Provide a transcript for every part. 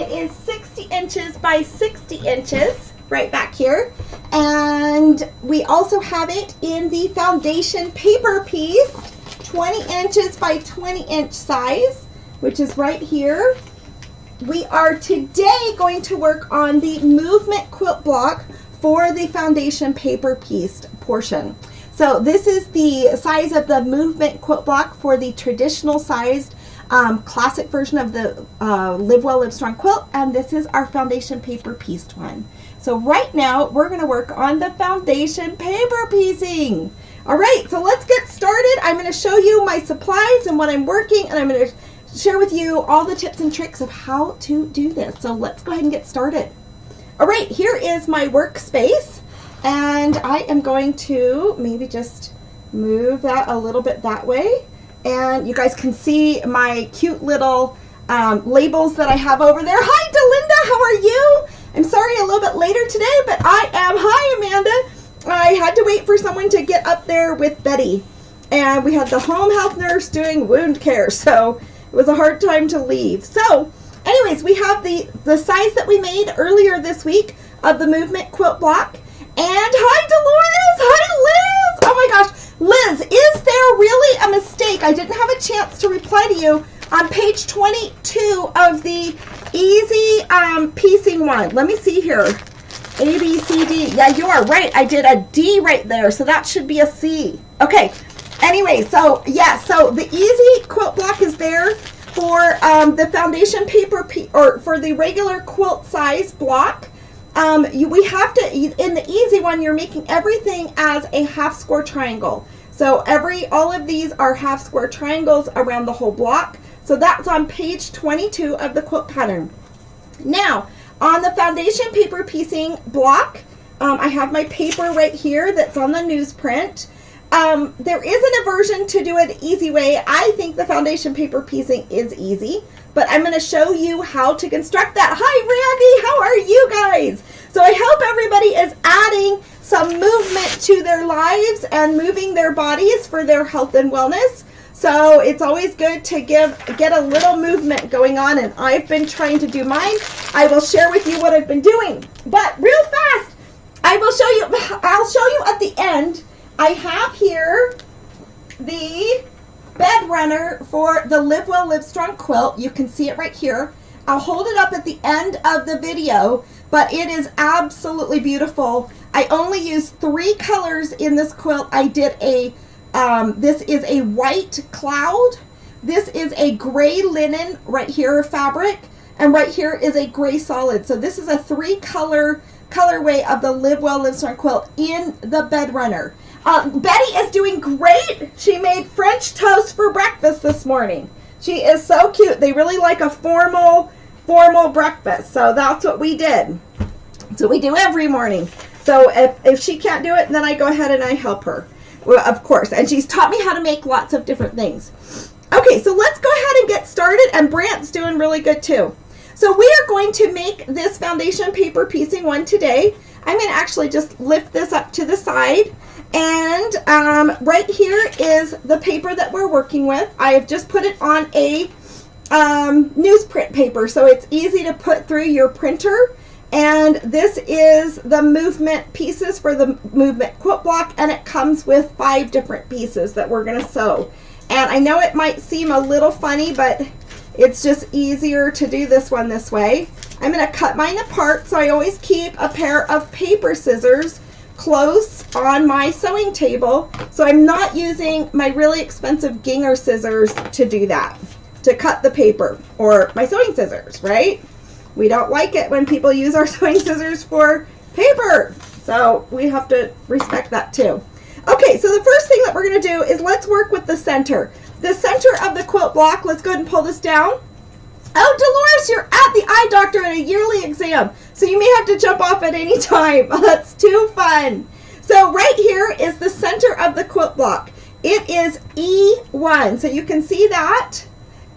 It is 60 inches by 60 inches right back here. And we also have it in the foundation paper piece, 20 inches by 20 inch size, which is right here. We are today going to work on the Movement Quilt Block for the foundation paper piece portion. So this is the size of the Movement Quilt Block for the traditional sized classic version of the Live Well, Live Strong quilt, and this is our foundation paper pieced one. So right now we're going to work on the foundation paper piecing. All right, so let's get started. I'm going to show you my supplies and what I'm working, and I'm going to share with you all the tips and tricks of how to do this. So let's go ahead and get started. All right, here is my workspace, and I am going to maybe just move that a little bit that way, and you guys can see my cute little labels that I have over there. Hi, Delinda, how are you? I'm sorry a little bit later today, but I am. Hi, Amanda. I had to wait for someone to get up there with Betty, and we had the home health nurse doing wound care, so it was a hard time to leave. So anyways, we have the size that we made earlier this week of the Movement Quilt Block. And hi, Dolores. Hi, Liz. Oh my gosh. Liz, is there really a mistake? I didn't have a chance to reply to you on page 22 of the easy piecing one. Let me see here. A, B, C, D. Yeah, you are right. I did a D right there, so that should be a C. Okay. Anyway, so yeah, so the easy quilt block is there for the foundation paper or for the regular quilt size block. We have to, in the easy one, you're making everything as a half square triangle. So all of these are half square triangles around the whole block. So that's on page 22 of the quilt pattern. Now, on the foundation paper piecing block, I have my paper right here that's on the newsprint. There isn't a version to do it easy way. I think the foundation paper piecing is easy, but I'm going to show you how to construct that. Hi, Randy. How are you guys? So I hope everybody is adding some movement to their lives and moving their bodies for their health and wellness. So it's always good to get a little movement going on, and I've been trying to do mine. I will share with you what I've been doing, but real fast, I'll show you at the end. I have here the bed runner for the Live Well, Live Strong quilt. You can see it right here. I'll hold it up at the end of the video, but it is absolutely beautiful. I only used 3 colors in this quilt. I did this is a white cloud. This is a gray linen right here fabric, and right here is a gray solid. So this is a 3-colorway of the Live Well, Live Strong quilt in the bed runner. Betty is doing great. She made French toast for breakfast this morning. She is so cute. They really like a formal breakfast. So that's what we did. That's what we do every morning. So if she can't do it, then I go ahead and I help her. Well, of course. And she's taught me how to make lots of different things. Okay, so let's go ahead and get started. And Brant's doing really good too. So we are going to make this foundation paper piecing one today. I'm going to actually just lift this up to the side. And right here is the paper that we're working with. I have just put it on a newsprint paper, so it's easy to put through your printer. And this is the movement pieces for the Movement Quilt Block, and it comes with 5 different pieces that we're going to sew. And I know it might seem a little funny, but it's just easier to do this one this way. I'm going to cut mine apart, so I always keep a pair of paper scissors close on my sewing table, so I'm not using my really expensive Ginger scissors to do that, to cut the paper, or my sewing scissors, right? We don't like it when people use our sewing scissors for paper, so we have to respect that too. Okay, so the first thing that we're going to do is let's work with the center. The center of the quilt block, let's go ahead and pull this down. Oh, Dolores, you're at the eye doctor at a yearly exam, so you may have to jump off at any time. That's too fun. So right here is the center of the quilt block. It is E1, so you can see that.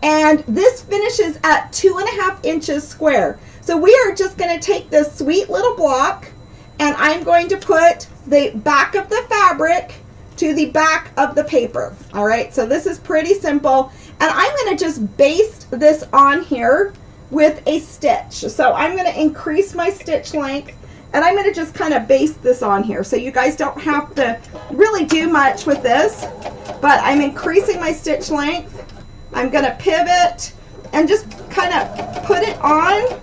And this finishes at 2.5 inches square. So we are just going to take this sweet little block, and I'm going to put the back of the fabric to the back of the paper. All right, so this is pretty simple. And I'm going to just baste this on here with a stitch. So I'm going to increase my stitch length, and I'm going to just kind of baste this on here. So you guys don't have to really do much with this, but I'm increasing my stitch length. I'm going to pivot and just kind of put it on,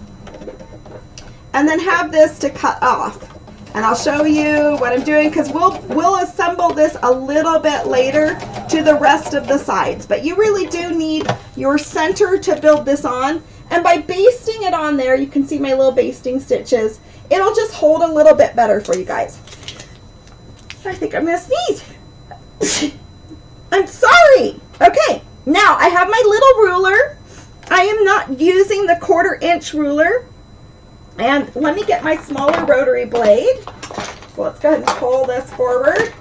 and then have this to cut off. And I'll show you what I'm doing, because we'll assemble this a little bit later to the rest of the sides. But you really do need your center to build this on. And by basting it on there, you can see my little basting stitches. It'll just hold a little bit better for you guys. I think I'm going to sneeze. I'm sorry. Okay, now I have my little ruler. I am not using the 1/4" ruler. And let me get my smaller rotary blade. So let's go ahead and pull this forward.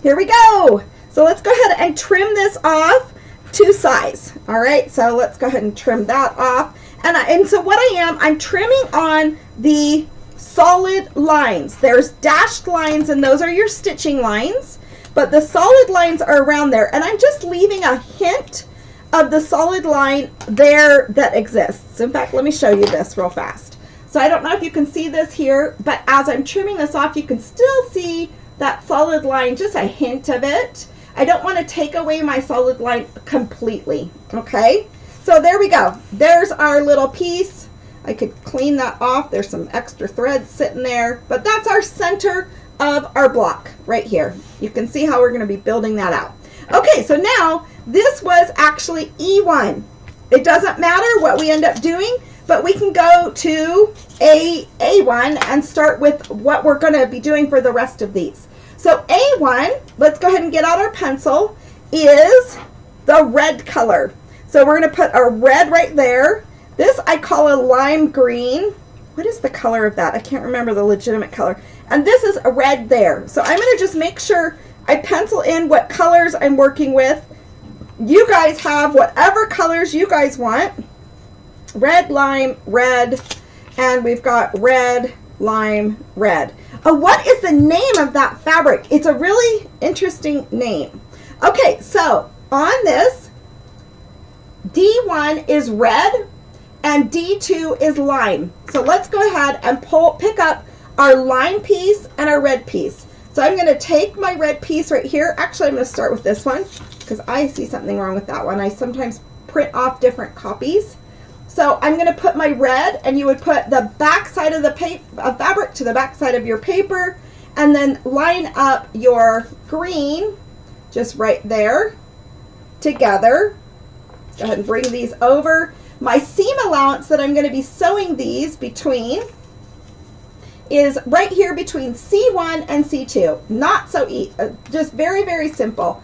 Here we go. So let's go ahead and trim this off to size. All right, so let's go ahead and trim that off. And so what I'm trimming on the solid lines. There's dashed lines, and those are your stitching lines. But the solid lines are around there. And I'm just leaving a hint of the solid line there that exists. In fact, let me show you this real fast. So I don't know if you can see this here, but as I'm trimming this off, you can still see that solid line, just a hint of it. I don't want to take away my solid line completely, okay? So there we go. There's our little piece. I could clean that off. There's some extra threads sitting there, but that's our center of our block right here. You can see how we're going to be building that out. Okay, so now this was actually E1. It doesn't matter what we end up doing, but we can go to A1 and start with what we're going to be doing for the rest of these. So A1, let's go ahead and get out our pencil, is the red color. So we're going to put a red right there. This I call a lime green. What is the color of that? I can't remember the legitimate color. And this is a red there. So I'm going to just make sure I pencil in what colors I'm working with. You guys have whatever colors you guys want. Red, lime, red, and we've got red, lime, red. Oh, what is the name of that fabric? It's a really interesting name. Okay, so on this, D1 is red and D2 is lime. So let's go ahead and pick up our lime piece and our red piece. So I'm going to take my red piece right here. Actually, I'm going to start with this one because I see something wrong with that one. I sometimes print off different copies. So I'm going to put my red, and you would put the back side of the fabric to the back side of your paper, and then line up your green just right there together. Go ahead and bring these over. My seam allowance that I'm going to be sewing these between is right here between C1 and C2. Not so easy, just very, very simple.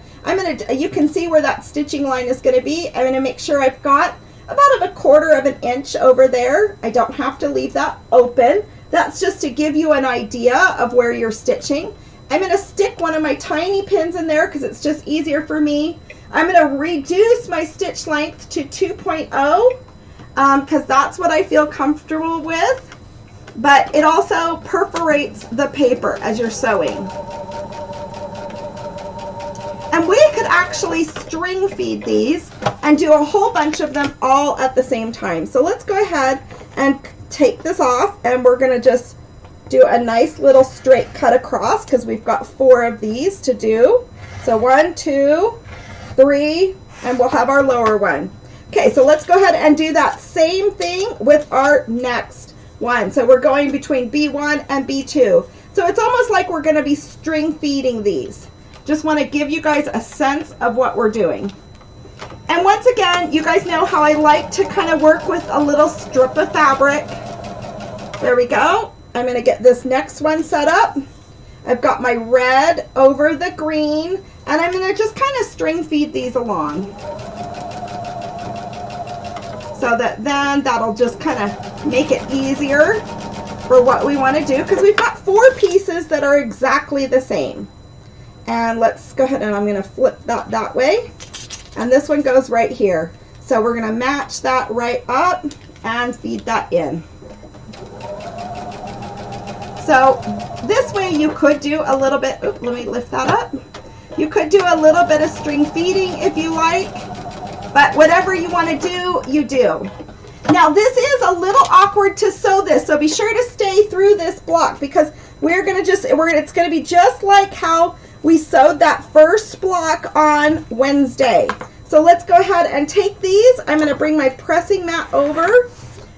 You can see where that stitching line is going to be. I'm going to make sure I've got about a 1/4 inch over there. I don't have to leave that open. That's just to give you an idea of where you're stitching. I'm going to stick one of my tiny pins in there because it's just easier for me. I'm going to reduce my stitch length to 2.0 because that's what I feel comfortable with. But it also perforates the paper as you're sewing. And we could actually string feed these and do a whole bunch of them all at the same time. So let's go ahead and take this off, and we're going to just do a nice little straight cut across because we've got 4 of these to do. So 1, 2, 3, and we'll have our lower one. Okay, so let's go ahead and do that same thing with our next one. So we're going between B1 and B2. So it's almost like we're going to be string feeding these. Just want to give you guys a sense of what we're doing. And once again, you guys know how I like to kind of work with a little strip of fabric. There we go. I'm going to get this next one set up. I've got my red over the green, and I'm going to just kind of string feed these along. So that then that'll just kind of make it easier for what we want to do, because we've got 4 pieces that are exactly the same. And let's go ahead and I'm going to flip that way. And this one goes right here. So we're going to match that right up and feed that in. So this way you could do a little bit, let me lift that up. You could do a little bit of string feeding if you like, but whatever you want to do, you do. Now this is a little awkward to sew this, so be sure to stay through this block because it's gonna be just like how we sewed that first block on Wednesday. So let's go ahead and take these. I'm gonna bring my pressing mat over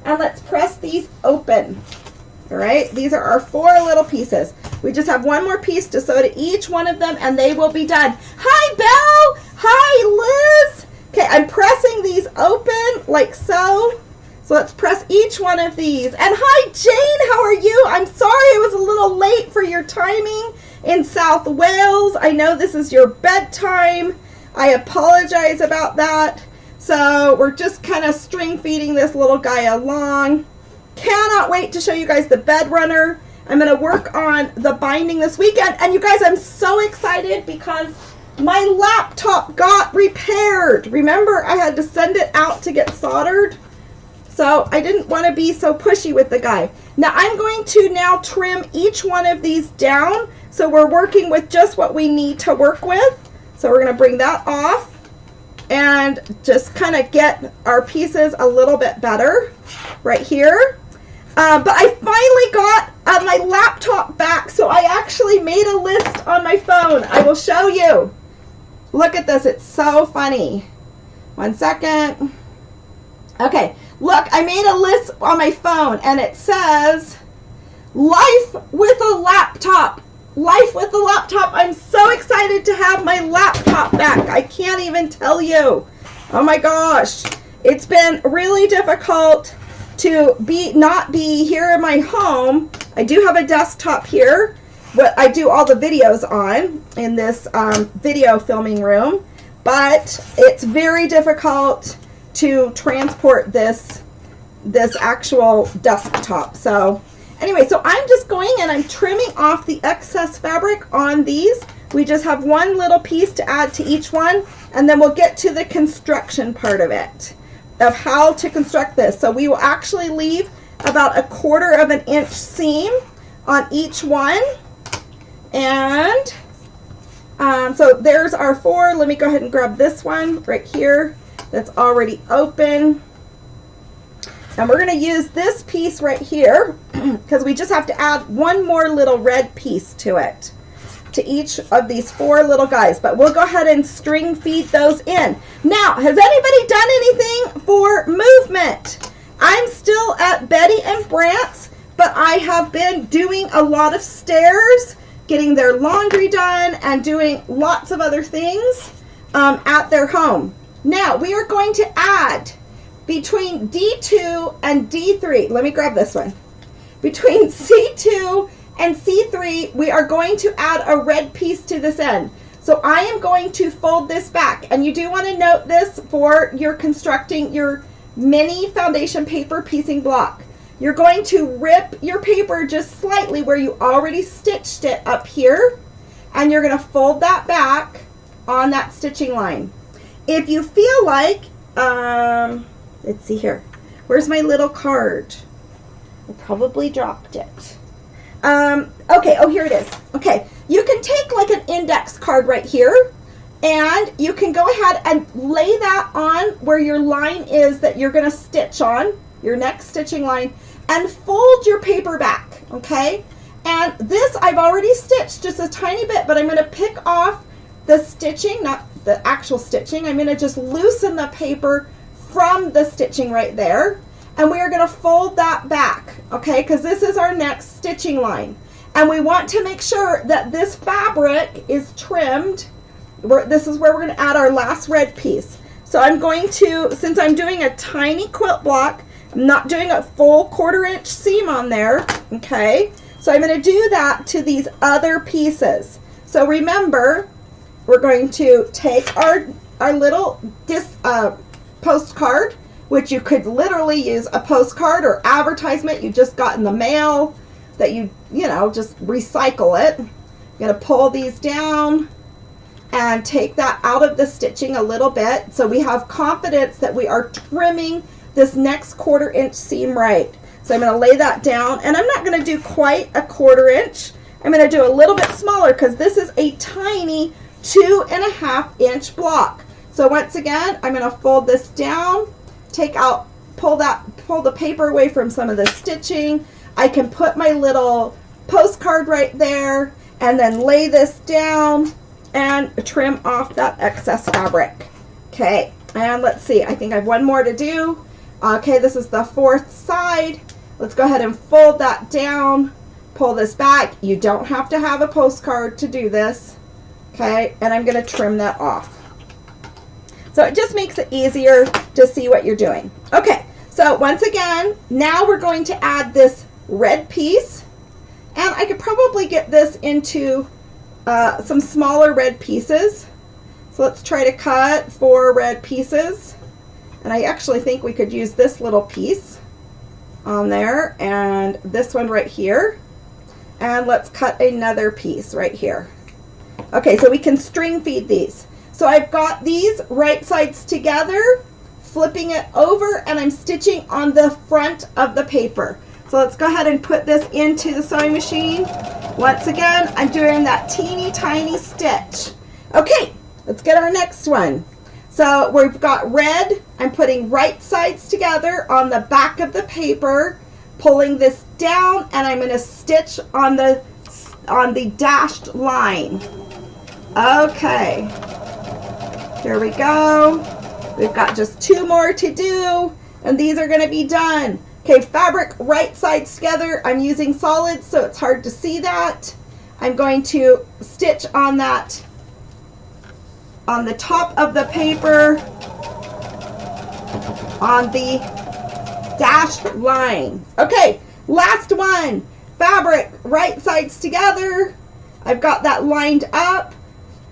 and let's press these open. All right, these are our 4 little pieces. We just have one more piece to sew to each one of them and they will be done. Hi, Belle. Hi, Liz. Okay, I'm pressing these open like so. So let's press each one of these. And hi, Jane, how are you? I'm sorry I was a little late for your timing in South Wales. I know this is your bedtime. I apologize about that. So we're just kind of string feeding this little guy along. Cannot wait to show you guys the bed runner. I'm going to work on the binding this weekend. And you guys, I'm so excited because my laptop got repaired. Remember, I had to send it out to get soldered. So I didn't want to be so pushy with the guy. Now I'm going to now trim each one of these down. So we're working with just what we need to work with. So we're going to bring that off and just kind of get our pieces a little bit better right here. But I finally got my laptop back, so I actually made a list on my phone. I will show you. Look at this. It's so funny. 1 second. Okay, look, I made a list on my phone, and it says, Life with a Laptop. Life with a Laptop. I'm so excited to have my laptop back. I can't even tell you. Oh my gosh. It's been really difficult to not be here in my home. I do have a desktop here, what I do all the videos on in this video filming room, but it's very difficult to transport this actual desktop. So anyway, so I'm just going and I'm trimming off the excess fabric on these. We just have one little piece to add to each one, and then we'll get to the construction part of it, of how to construct this. So we will actually leave about 1/4 of an inch seam on each one. And so there's our 4. Let me go ahead and grab this one right here that's already open. And we're going to use this piece right here because we just have to add one more little red piece to it, to each of these 4 little guys. But we'll go ahead and string feed those in. Now, has anybody done anything for movement? I'm still at Betty and Brant's, but I have been doing a lot of stairs, getting their laundry done, and doing lots of other things at their home. Now, we are going to add between D2 and D3. Let me grab this one. Between C2 and C3, we are going to add a red piece to this end. So I am going to fold this back. And you do want to note this for your constructing your mini foundation paper piecing block. You're going to rip your paper just slightly where you already stitched it up here. And you're going to fold that back on that stitching line. If you feel like, let's see here. Where's my little card? I probably dropped it. Okay, oh, here it is. Okay, you can take like an index card right here, and you can go ahead and lay that on where your line is that you're going to stitch on, your next stitching line, and fold your paper back, okay? And this I've already stitched just a tiny bit, but I'm going to pick off the stitching, not the actual stitching. I'm going to just loosen the paper from the stitching right there. And we are going to fold that back, okay, because this is our next stitching line. And we want to make sure that this fabric is trimmed. This is where we're going to add our last red piece. So I'm going to, since I'm doing a tiny quilt block, I'm not doing a full 1/4 inch seam on there, okay? So I'm going to do that to these other pieces. So remember, we're going to take our little postcard, which you could literally use a postcard or advertisement you just got in the mail that you know, just recycle it. I'm going to pull these down and take that out of the stitching a little bit so we have confidence that we are trimming this next 1/4 inch seam right. So I'm going to lay that down, and I'm not going to do quite a 1/4 inch. I'm going to do a little bit smaller because this is a tiny 2.5 inch block. So once again, I'm going to fold this down, take out pull the paper away from some of the stitching. I can put my little postcard right there and then lay this down and trim off that excess fabric. Okay, and let's see, I think I have one more to do. Okay, this is the fourth side. Let's go ahead and fold that down, pull this back. You don't have to have a postcard to do this. Okay, and I'm going to trim that off. So it just makes it easier to see what you're doing. Okay, so once again, now we're going to add this red piece. And I could probably get this into some smaller red pieces. So let's try to cut 4 red pieces. And I actually think we could use this little piece on there and this one right here. And let's cut another piece right here. Okay, so we can string feed these. So I've got these right sides together, flipping it over, and I'm stitching on the front of the paper. So let's go ahead and put this into the sewing machine. Once again, I'm doing that teeny tiny stitch. Okay, let's get our next one. So we've got red. I'm putting right sides together on the back of the paper, pulling this down, and I'm going to stitch on the dashed line. Okay, here we go. We've got just 2 more to do, and these are going to be done. Okay, fabric right sides together. I'm using solids, so it's hard to see that. I'm going to stitch on that on the top of the paper on the dashed line. Okay, last one. Fabric right sides together. I've got that lined up.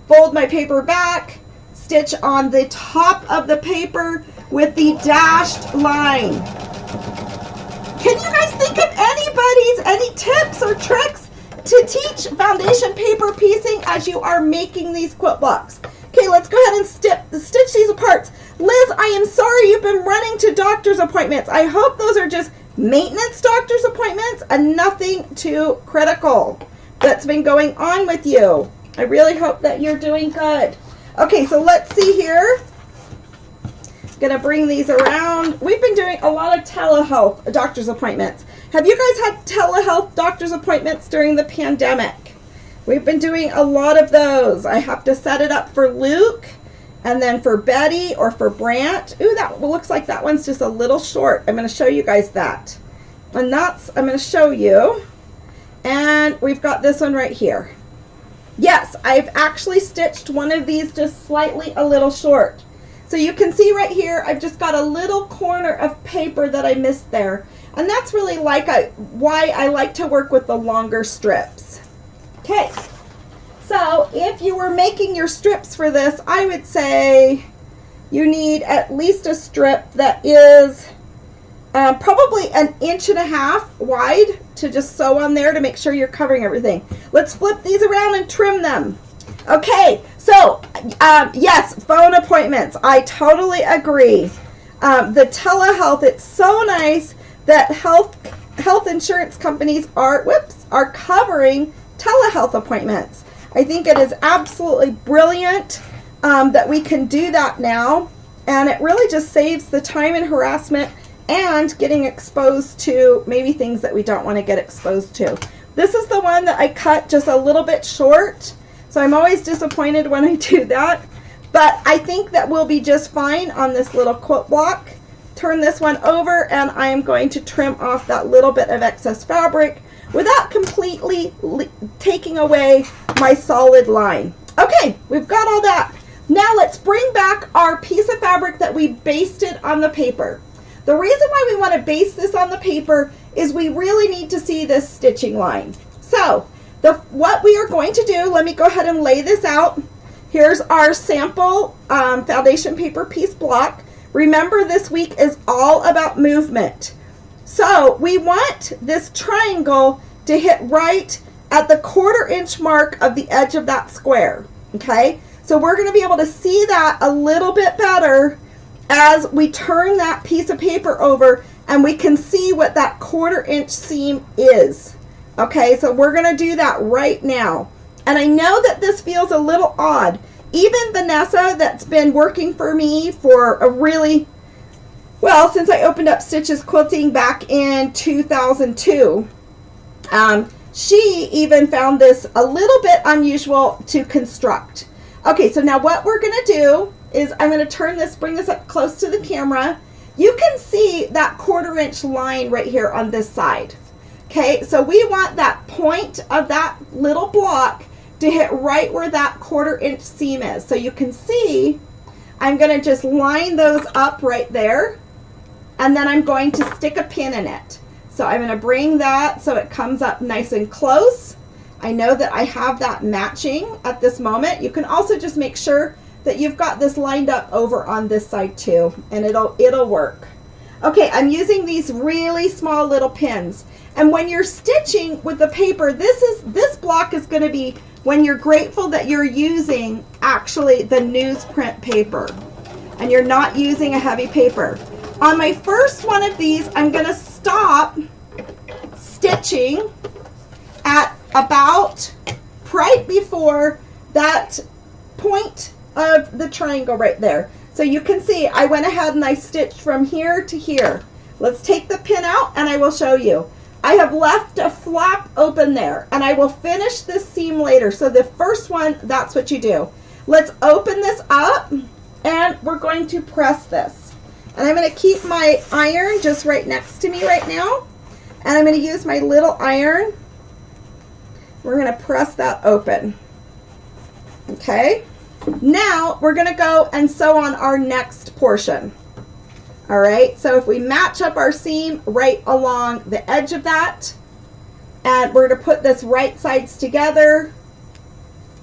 Fold my paper back. Stitch on the top of the paper with the dashed line. Can you guys think of any tips or tricks to teach foundation paper piecing as you are making these quilt blocks? Okay, let's go ahead and stitch these apart. Liz, I am sorry you've been running to doctor's appointments. I hope those are just maintenance doctor's appointments and nothing too critical that's been going on with you. I really hope that you're doing good. Okay, so let's see here. Gonna bring these around. We've been doing a lot of telehealth doctor's appointments. Have you guys had telehealth doctor's appointments during the pandemic? We've been doing a lot of those. I have to set it up for Luke and then for Betty or for Brant. Ooh, that looks like that one's just a little short. I'm going to show you guys that. And that's, I'm going to show you. And we've got this one right here. Yes, I've actually stitched one of these just slightly a little short. So you can see right here, I've just got a little corner of paper that I missed there. And that's really why I like to work with the longer strips. Okay, so if you were making your strips for this, I would say you need at least a strip that is probably 1.5 inches wide to just sew on there to make sure you're covering everything. Let's flip these around and trim them. Okay, so yes, phone appointments. I totally agree. The telehealth, it's so nice that health insurance companies are covering telehealth appointments. I think it is absolutely brilliant that we can do that now, and it really just saves the time and harassment and getting exposed to maybe things that we don't want to get exposed to. This is the one that I cut just a little bit short, so I'm always disappointed when I do that, but I think that we'll be just fine on this little quilt block. Turn this one over, and I am going to trim off that little bit of excess fabric without completely taking away my solid line. Okay, we've got all that. Now let's bring back our piece of fabric that we basted on the paper. The reason why we want to baste this on the paper is we really need to see this stitching line. So what we are going to do, let me go ahead and lay this out. Here's our sample foundation paper piece block. Remember, this week is all about movement. So we want this triangle to hit right at the 1/4 inch mark of the edge of that square. Okay, so we're going to be able to see that a little bit better as we turn that piece of paper over, and we can see what that 1/4 inch seam is. Okay, so we're going to do that right now. And I know that this feels a little odd. Even Vanessa, that's been working for me for a really Well, since I opened up Stitches Quilting back in 2002, she even found this a little bit unusual to construct. Okay, so now what we're going to do is I'm going to bring this up close to the camera. You can see that 1/4 inch line right here on this side. Okay, so we want that point of that little block to hit right where that 1/4 inch seam is. So you can see I'm going to just line those up right there, and then I'm going to stick a pin in it. So I'm going to bring that so it comes up nice and close. I know that I have that matching at this moment. You can also just make sure that you've got this lined up over on this side too, and it'll work. Okay, I'm using these really small little pins. And when you're stitching with the paper, this block is going to be when you're grateful that you're using actually the newsprint paper and you're not using a heavy paper. On my first one of these, I'm going to stop stitching at about right before that point of the triangle right there. So you can see I went ahead and I stitched from here to here. Let's take the pin out and I will show you. I have left a flap open there, and I will finish this seam later. So the first one, that's what you do. Let's open this up, and we're going to press this. And I'm going to keep my iron just right next to me right now, and I'm going to use my little iron. We're going to press that open. Okay. Now we're going to go and sew on our next portion. All right, so if we match up our seam right along the edge of that, and we're going to put this right sides together,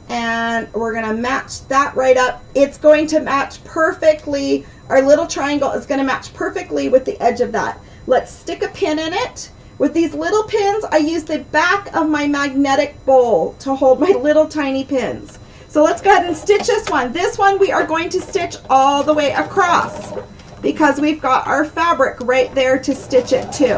and we're going to match that right up. It's going to match perfectly. Our little triangle is going to match perfectly with the edge of that. Let's stick a pin in it. With these little pins, I use the back of my magnetic bowl to hold my little tiny pins. So let's go ahead and stitch this one. This one we are going to stitch all the way across, because we've got our fabric right there to stitch it to.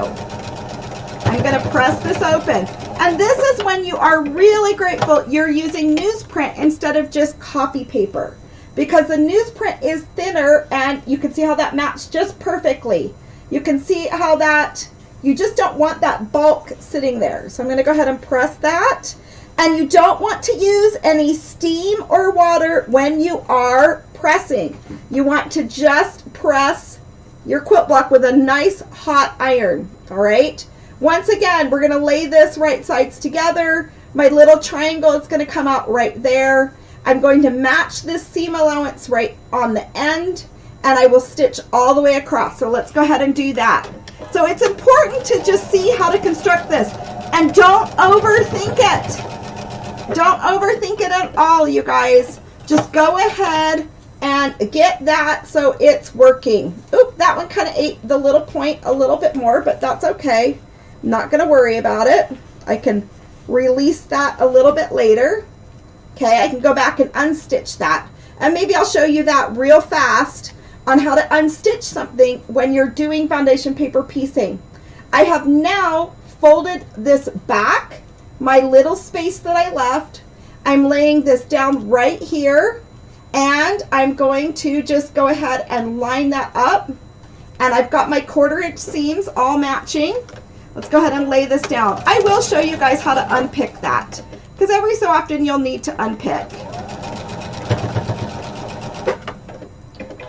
I'm going to press this open. And this is when you are really grateful you're using newsprint instead of just copy paper, because the newsprint is thinner, and you can see how that matched just perfectly. You can see how that, you just don't want that bulk sitting there. So I'm going to go ahead and press that. And you don't want to use any steam or water when you are pressing. You want to just press your quilt block with a nice hot iron. All right. Once again, we're going to lay this right sides together. My little triangle is going to come out right there. I'm going to match this seam allowance right on the end, and I will stitch all the way across. So let's go ahead and do that. So it's important to just see how to construct this, and don't overthink it. Don't overthink it at all, you guys. Just go ahead and get that so it's working. Oop, that one kind of ate the little point a little bit more, but that's okay. I'm not going to worry about it. I can release that a little bit later. Okay, I can go back and unstitch that. And maybe I'll show you that real fast on how to unstitch something when you're doing foundation paper piecing. I have now folded this back, my little space that I left. I'm laying this down right here, and I'm going to just go ahead and line that up, and I've got my 1/4 inch seams all matching. Let's go ahead and lay this down. I will show you guys how to unpick that, because every so often you'll need to unpick.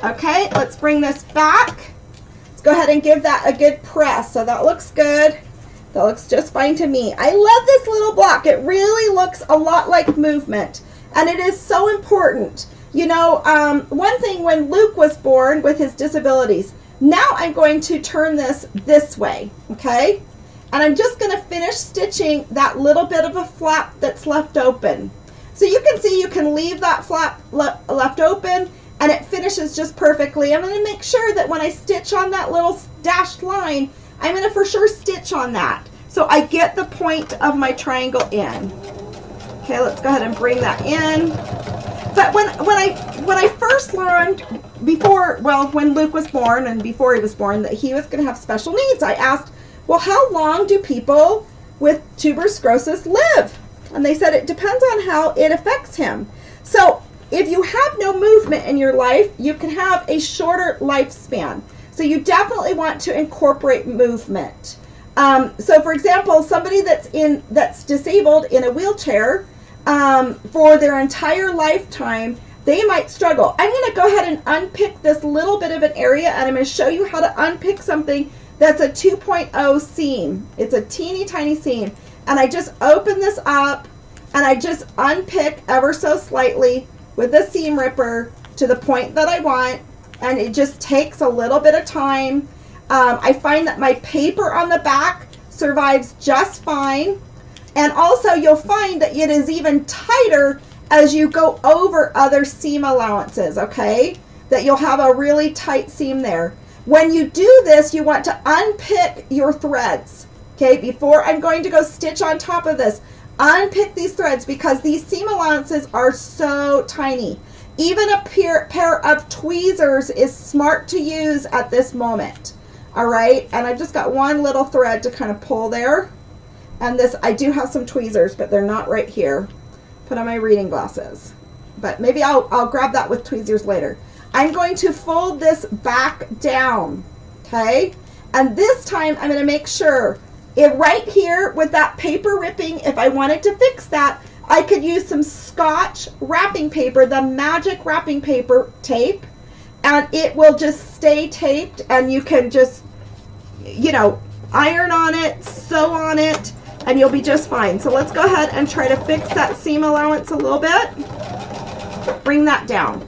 Okay, let's bring this back. Let's go ahead and give that a good press. So that looks good. That looks just fine to me. I love this little block. It really looks a lot like Movement, and it is so important. You know, one thing, when Luke was born with his disabilities, now I'm going to turn this way, okay? And I'm just going to finish stitching that little bit of a flap that's left open. So you can see you can leave that flap left open, and it finishes just perfectly. I'm going to make sure that when I stitch on that little dashed line, I'm going to for sure stitch on that, so I get the point of my triangle in. Okay, let's go ahead and bring that in. But when I first learned, when Luke was born and before he was born, that he was going to have special needs, I asked, well, how long do people with tuberous sclerosis live? And they said it depends on how it affects him. So if you have no movement in your life, you can have a shorter lifespan. So you definitely want to incorporate movement. So for example, somebody that's disabled in a wheelchair for their entire lifetime, they might struggle. I'm going to go ahead and unpick this little bit of an area, and I'm going to show you how to unpick something that's a 2.0 seam. It's a teeny tiny seam. And I just open this up, and I just unpick ever so slightly with the seam ripper to the point that I want, and it just takes a little bit of time. I find that my paper on the back survives just fine, and also you'll find that it is even tighter as you go over other seam allowances, okay? That you'll have a really tight seam there. When you do this, you want to unpick your threads, okay? Before I'm going to go stitch on top of this, unpick these threads because these seam allowances are so tiny. Even a pair of tweezers is smart to use at this moment, all right? And I've just got one little thread to kind of pull there. And this, I do have some tweezers, but they're not right here. Put on my reading glasses. But maybe I'll grab that with tweezers later. I'm going to fold this back down, okay? And this time I'm going to make sure right here with that paper ripping, if I wanted to fix that, I could use some Scotch wrapping paper, the magic wrapping paper tape, and it will just stay taped, and you can just, you know, iron on it, sew on it, and you'll be just fine. So let's go ahead and try to fix that seam allowance a little bit. Bring that down.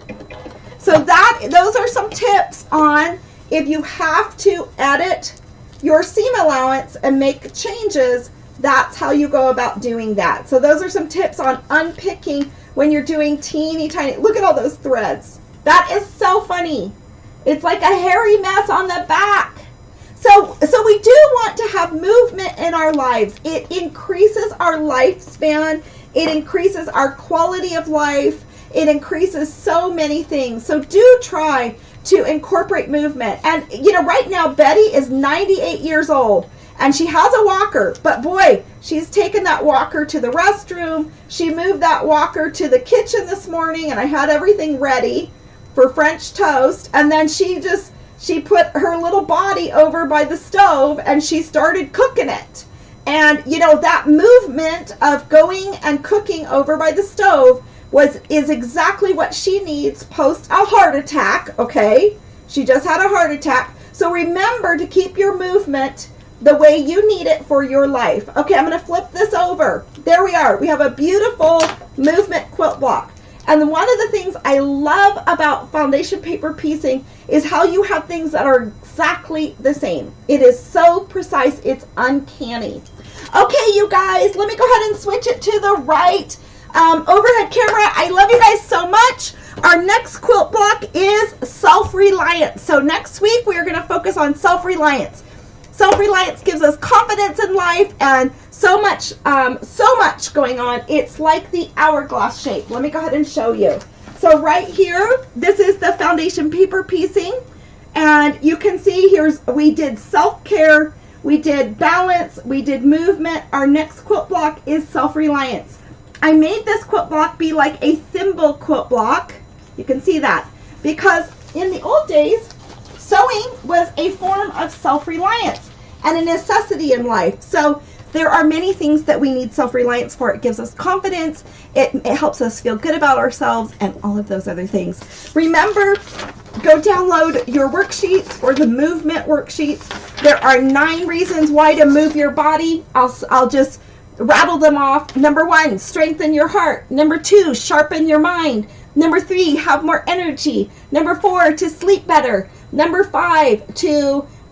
So those are some tips on if you have to edit your seam allowance and make changes, that's how you go about doing that. So those are some tips on unpicking when you're doing teeny tiny, look at all those threads. That is so funny. It's like a hairy mess on the back. So we do want to have movement in our lives. It increases our lifespan. It increases our quality of life. It increases so many things. So do try to incorporate movement. And, you know, right now, Betty is 98 years old, and she has a walker. But, boy, she's taken that walker to the restroom. She moved that walker to the kitchen this morning, and I had everything ready for French toast. And then she put her little body over by the stove, and she started cooking it. And, you know, that movement of going and cooking over by the stove is exactly what she needs post a heart attack, okay? She just had a heart attack. So remember to keep your movement the way you need it for your life. Okay, I'm going to flip this over. There we are. We have a beautiful movement quilt block. And one of the things I love about foundation paper piecing is how you have things that are exactly the same. It is so precise, it's uncanny. Okay, you guys, let me go ahead and switch it to the right overhead camera. I love you guys so much. Our next quilt block is self-reliance. So next week we are going to focus on self-reliance. Self-reliance gives us confidence in life and so much going on. It's like the hourglass shape. Let me go ahead and show you. So right here, this is the foundation paper piecing, and you can see we did self-care, we did balance, we did movement. Our next quilt block is self-reliance. I made this quilt block be like a thimble quilt block. You can see that because in the old days, sewing was a form of self-reliance and a necessity in life. So there are many things that we need self-reliance for. It gives us confidence, it helps us feel good about ourselves, and all of those other things. Remember, go download your worksheets for the movement worksheets. There are 9 reasons why to move your body. I'll just rattle them off. Number 1, strengthen your heart. Number 2, sharpen your mind. Number 3, have more energy. Number 4, to sleep better. Number 5,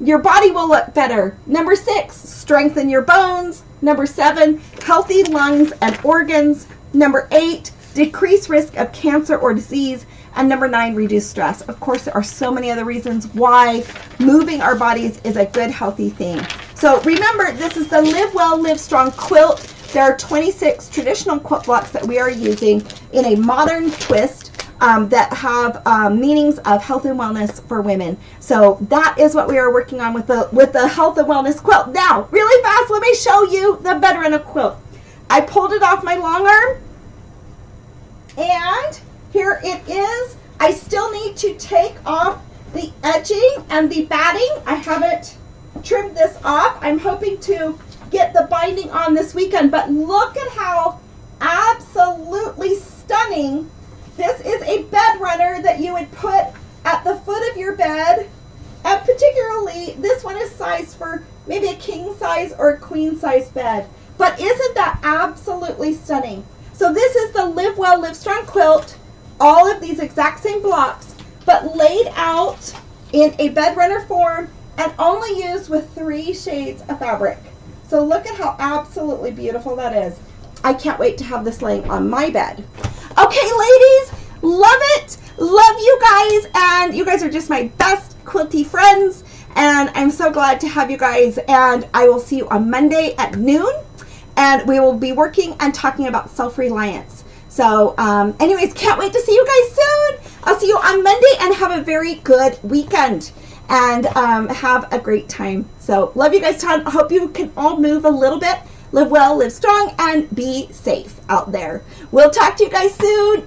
your body will look better. Number 6, strengthen your bones. Number 7, healthy lungs and organs. Number 8, decrease risk of cancer or disease. And number 9, reduce stress. Of course, there are so many other reasons why moving our bodies is a good, healthy thing. So remember, this is the Live Well, Live Strong quilt. There are 26 traditional quilt blocks that we are using in a modern twist that have meanings of health and wellness for women. So that is what we are working on with the health and wellness quilt. Now, really fast, let me show you the veteran of quilt. I pulled it off my long arm, and here it is. I still need to take off The edging and the batting, I haven't trimmed this off. I'm hoping to get the binding on this weekend, but look at how absolutely stunning. This is a bed runner that you would put at the foot of your bed, and particularly this one is sized for maybe a king size or a queen size bed. But isn't that absolutely stunning? So this is the Live Well, Live Strong quilt, all of these exact same blocks, but laid out in a bed runner form and only used with 3 shades of fabric. So look at how absolutely beautiful that is. I can't wait to have this laying on my bed. Okay, ladies, love it. Love you guys, and you guys are just my best quilty friends, and I'm so glad to have you guys, and I will see you on Monday at noon, and we will be working and talking about self-reliance. So anyways, can't wait to see you guys soon. I'll see you on Monday, and have a very good weekend, and have a great time. So love you guys. Hope you can all move a little bit. Live well, live strong, and be safe out there. We'll talk to you guys soon.